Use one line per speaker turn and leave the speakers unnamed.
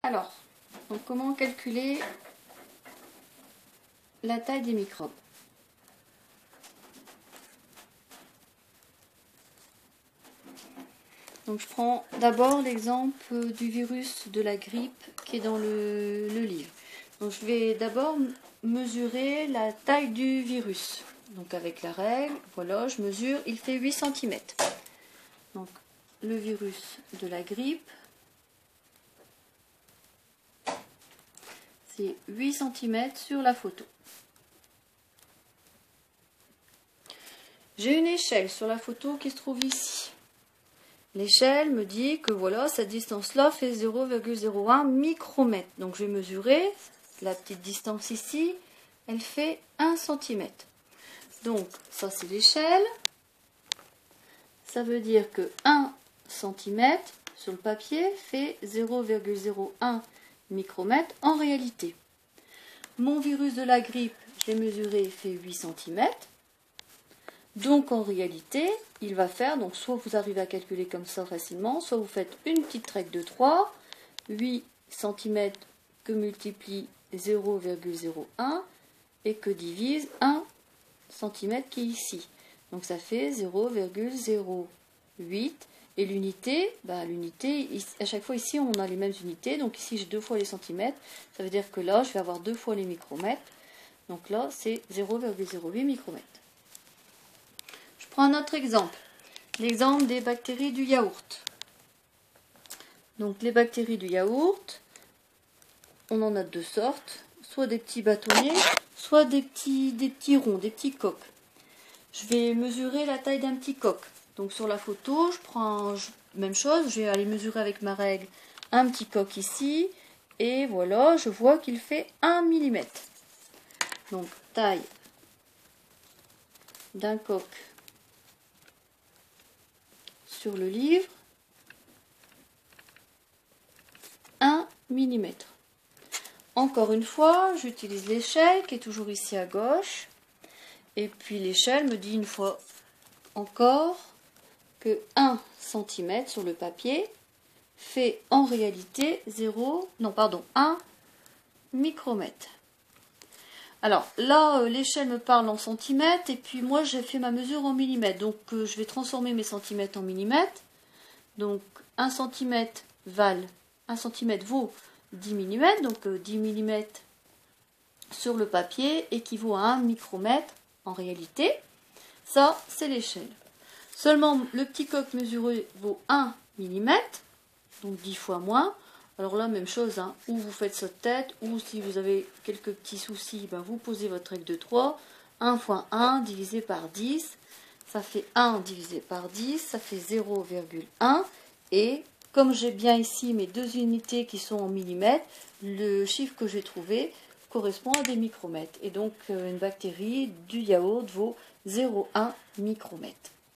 Alors, donc comment calculer la taille des microbes? Donc je prends d'abord l'exemple du virus de la grippe qui est dans le livre. Donc je vais d'abord mesurer la taille du virus. Donc avec la règle, voilà, je mesure, il fait 8 cm. Donc le virus de la grippe, c'est 8 cm sur la photo. J'ai une échelle sur la photo qui se trouve ici. L'échelle me dit que voilà, cette distance-là fait 0,01 micromètre. Donc je vais mesurer la petite distance ici, elle fait 1 cm. Donc ça c'est l'échelle. Ça veut dire que 1 cm sur le papier fait 0,01 micromètre en réalité. Mon virus de la grippe, je l'ai mesuré, fait 8 cm. Donc en réalité, il va faire, donc soit vous arrivez à calculer comme ça facilement, soit vous faites une petite règle de 3, 8 cm que multiplie 0,01 et que divise 1 cm qui est ici. Donc ça fait 0,08 et l'unité, l'unité, à chaque fois ici on a les mêmes unités, donc ici j'ai 2 fois les centimètres, ça veut dire que là je vais avoir 2 fois les micromètres, donc là c'est 0,08 micromètres. Je prends un autre exemple, l'exemple des bactéries du yaourt. Donc les bactéries du yaourt, on en a deux sortes, soit des petits bâtonnets, soit des petits ronds, des petits coques. Je vais mesurer la taille d'un petit coq. Donc sur la photo, je prends même chose, je vais aller mesurer avec ma règle un petit coq ici, et voilà, je vois qu'il fait 1 mm. Donc taille d'un coq sur le livre, 1 mm. Encore une fois, j'utilise l'échelle qui est toujours ici à gauche. Et puis l'échelle me dit une fois encore que 1 cm sur le papier fait en réalité 1 micromètre. Alors là, l'échelle me parle en centimètres et puis moi j'ai fait ma mesure en millimètres. Donc je vais transformer mes centimètres en millimètres. Donc 1 cm vaut 10 mm. Donc 10 mm sur le papier équivaut à 1 micromètre en réalité. Ça, c'est l'échelle. Seulement, le petit coq mesuré vaut 1 mm, donc 10 fois moins. Alors là, même chose, hein, ou vous faites ça de tête, ou si vous avez quelques petits soucis, vous posez votre règle de 3. 1 fois 1 divisé par 10, ça fait 1 divisé par 10, ça fait 0,1. Et comme j'ai bien ici mes deux unités qui sont en millimètres, le chiffre que j'ai trouvé correspond à des micromètres. Et donc, une bactérie du yaourt vaut 0,1 micromètre.